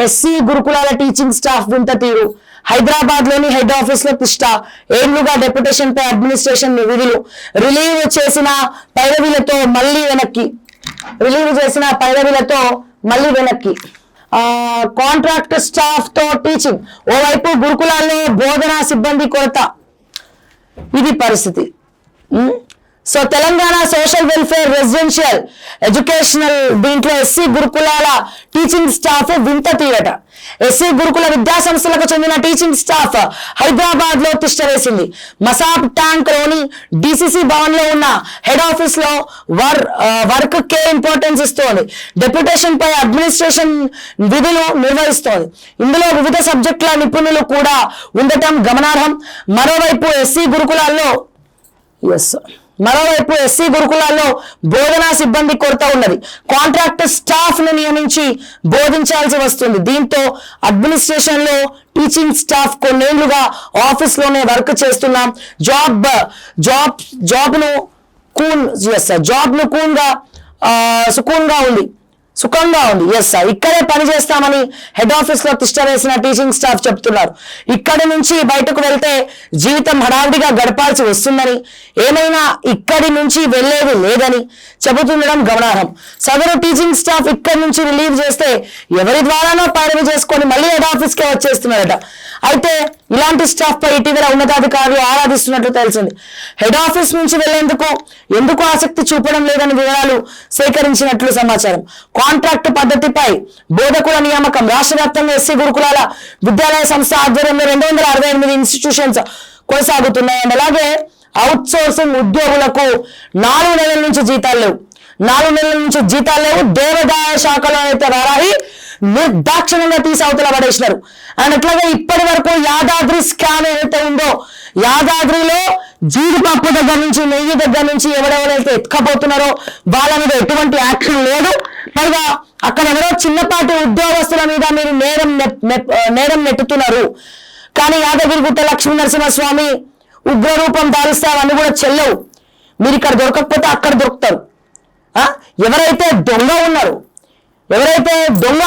SC గురుకులాల teaching staff వింత తీరు. హైదరాబాద్ లోని హెడ్ ఆఫీస్ లో తిష్ట. ఏళ్లుగా డెప్యుటేషన్ పై అడ్మినిస్ట్రేషన్ విధులు. రిలీవ్ చేసిన పైరవీలతో మళ్ళీ వెనక్కి. కాంట్రాక్ట్ స్టాఫ్ తో టీచింగ్. ఓవైపు గురుకులాల్లో బోధనా సిబ్బంది కొరత. ఇది పరిస్థితి. So Telangana social welfare residential educational దీంట్లో ఎస్సీ గురుకులాల టీచింగ్ స్టాఫ్ వింత తీరట. ఎస్సీ గురుకుల విద్యా సంస్థలకు చెందిన టీచింగ్ స్టాఫ్ హైదరాబాద్ లో తిష్ట వేసింది. మసాబ్ ట్యాంక్ లోని డిసిసి భవన్ లో ఉన్న హెడ్ ఆఫీస్ లో వర్క్ కే ఇంపార్టెన్స్ ఇస్తోంది. డెప్యుటేషన్ పై అడ్మినిస్ట్రేషన్ విధులు నిర్వహిస్తోంది. ఇందులో వివిధ సబ్జెక్టుల నిపుణులు కూడా ఉండటం గమనార్హం. మరోవైపు ఎస్సీ గురుకులాల్లో బోధనా సిబ్బంది కొరత ఉన్నది. కాంట్రాక్ట్ స్టాఫ్ ను నియమించి బోధించాల్సి వస్తుంది. దీంతో అడ్మినిస్ట్రేషన్ లో టీచింగ్ స్టాఫ్ కొన్నేళ్లుగా ఆఫీస్ లోనే వర్క్ చేస్తున్నాం. జాబ్ ను సుఖంగా ఉంది. ఎస్ సార్, ఇక్కడే పని చేస్తామని హెడ్ ఆఫీస్ లో తిష్ట వేసిన టీచింగ్ స్టాఫ్ చెప్తున్నారు. ఇక్కడి నుంచి బయటకు వెళ్తే జీవితం హడావిడిగా గడపాల్సి వస్తుందని, ఏమైనా ఇక్కడి నుంచి వెళ్లేది లేదని చెబుతుండడం గమనార్హం. సదరు టీచింగ్ స్టాఫ్ ఇక్కడి నుంచి రిలీవ్ చేస్తే ఎవరి ద్వారానో పైరవి చేసుకొని మళ్ళీ హెడ్ ఆఫీస్ కే వచ్చేస్తున్నారట. అయితే ఇలాంటి స్టాఫ్ పై ఇటీవల ఉన్నతాధికారులు ఆరాధిస్తున్నట్లు తెలిసింది. హెడ్ ఆఫీస్ నుంచి వెళ్లేందుకు ఎందుకు ఆసక్తి చూపడం లేదని వివరాలు సేకరించినట్లు సమాచారం. కాంట్రాక్ట్ పద్ధతిపై బోధకుల నియామకం. రాష్ట్ర వ్యాప్తంగా ఎస్సీ గురుకులాల విద్యాలయ సంస్థ ఆధ్వర్యంలో 268 ఇన్స్టిట్యూషన్స్ కొనసాగుతున్నాయి. అలాగే అవుట్ సోర్సింగ్ ఉద్యోగులకు 4 నెలల నుంచి జీతాలు లేవు. దేవాదాయ శాఖలో అయితే వారాహి నిర్దాక్షిణంగా తీసి అవతల పడేసినారు. అండ్ అట్లాగే ఇప్పటి వరకు యాదాద్రి స్కామ్ ఏదైతే ఉందో, యాదాద్రిలో జీడిపప్పు దగ్గర నుంచి నెయ్యి దగ్గర నుంచి ఎవరెవరైతే ఎత్తుకపోతున్నారో వాళ్ళ మీద ఎటువంటి యాక్షన్ లేదు. పైగా అక్కడ ఎవరో చిన్నపాటి ఉద్యోగస్తుల మీద మీరు నేరం నెట్టుతున్నారు. కానీ యాదగిరిగుట్ట లక్ష్మీ నరసింహస్వామి ఉగ్రరూపం దారిస్తే అవన్నీ కూడా చెల్లవు. మీరు ఇక్కడ దొరకకపోతే అక్కడ దొరుకుతారు. ఎవరైతే దొంగ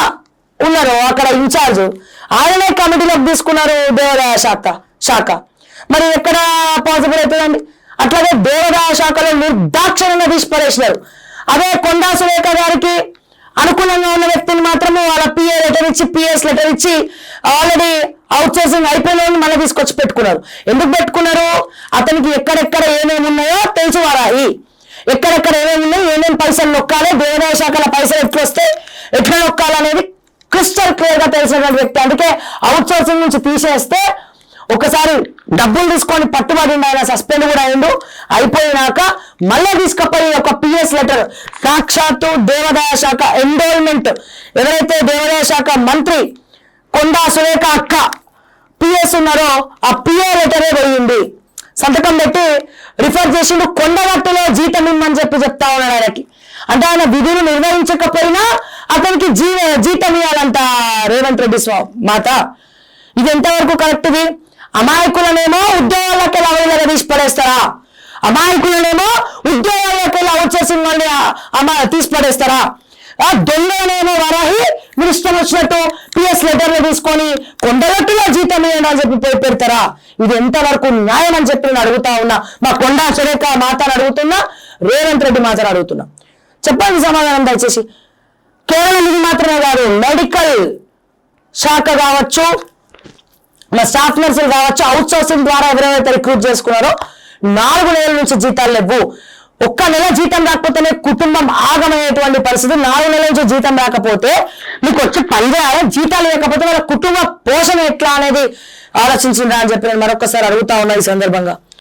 ఉన్నారో అక్కడ ఇన్ఛార్జ్ ఆయనే కమిటీలోకి తీసుకున్నారు దేవాదాయ శాఖ. మరి ఎక్కడ పాసిబుల్ అవుతుందండి? అట్లాగే దేవాదాయ శాఖలో నిర్దాక్షిణంగా తీసి పడేసినారు. అదే కొండా సురేఖ గారికి అనుకూలంగా ఉన్న వ్యక్తిని మాత్రమే వాళ్ళ పిఎస్ లెటర్ ఇచ్చి ఆల్రెడీ అవుట్ సోర్సింగ్ అయిపోయిన మళ్ళీ తీసుకొచ్చి పెట్టుకున్నారు. ఎందుకు పెట్టుకున్నారు? అతనికి ఎక్కడెక్కడ ఏమేమి ఉన్నాయో తెలుసు. వారాయి ఎక్కడెక్కడ ఏమేమి ఉన్నాయో, ఏమేమి పైసలు నొక్కాలో, దేవాదాయ శాఖల పైసలు ఎట్లా నొక్కాలనేది క్రిస్టల్ క్లియర్ గా తెలిసినటువంటి వ్యక్తి. అందుకే అవుట్ సోర్సింగ్ నుంచి తీసేస్తే ఒకసారి డబ్బులు తీసుకొని పట్టుబడి ఆయన సస్పెండ్ కూడా అయిపోయినాక మళ్ళీ తీసుకపోయి ఒక పిఎస్ లెటర్ సాక్షాత్తు దేవాదాయ శాఖ ఎండోల్మెంట్ ఎవరైతే దేవాదాయ శాఖ మంత్రి కొండా సురేఖ అక్క పిఎస్ ఉన్నారో ఆ పిఏ లెటరే పోయింది. సంతకం పెట్టి రిఫర్ చేసిండు. కొండగట్టులో జీతం ఇమ్మని చెప్తా ఉన్నాడు ఆయనకి. అంటే ఆయన విధులు నిర్వహించకపోయినా అతనికి జీతం ఇవ్వాలంట రేవంత్ రెడ్డి మాత. ఇది ఎంతవరకు కరెక్ట్? ఇది అమాయకులనేమో ఉద్యోగాలకు అవైలగా తీసి పడేస్తారా? అమాయకులనేమో ఉద్యోగాలకు అవుట్ సోర్సింగ్ వాళ్ళని తీసి పడేస్తారా? దొంగనేమో వారాహి మీరు ఇష్టం వచ్చినట్టు పిఎస్ లెటర్లు తీసుకొని కొండగట్టులో జీతం ఇవ్వండి అని చెప్పి పెడతారా? ఇది ఎంతవరకు న్యాయం అని చెప్పి నేను అడుగుతా ఉన్నా. మా కొండా సురేఖ మాతను అడుగుతున్నా, రేవంత్ రెడ్డి మాతను అడుగుతున్నా. చెప్పండి సమాధానం దయచేసి. కేవలం ఇది మాత్రమే కాదు, మెడికల్ శాఖ కావచ్చు, మా స్టాఫ్ నర్సులు కావచ్చు, అవుట్ సోర్సింగ్ ద్వారా ఎవరైతే రిక్రూట్ చేసుకున్నారో 4 నెలల నుంచి జీతాలు లేవు. ఒక్క నెల జీతం రాకపోతేనే కుటుంబం ఆగమయ్యేటువంటి పరిస్థితి. 4 నెలల నుంచి జీతం రాకపోతే మీకు వచ్చి పని చేయాలి, జీతాలు లేకపోతే వాళ్ళ కుటుంబ పోషణ ఎట్లా అనేది ఆలోచించిందా అని చెప్పి నేను మరొకసారి అడుగుతా ఉన్నా ఈ సందర్భంగా.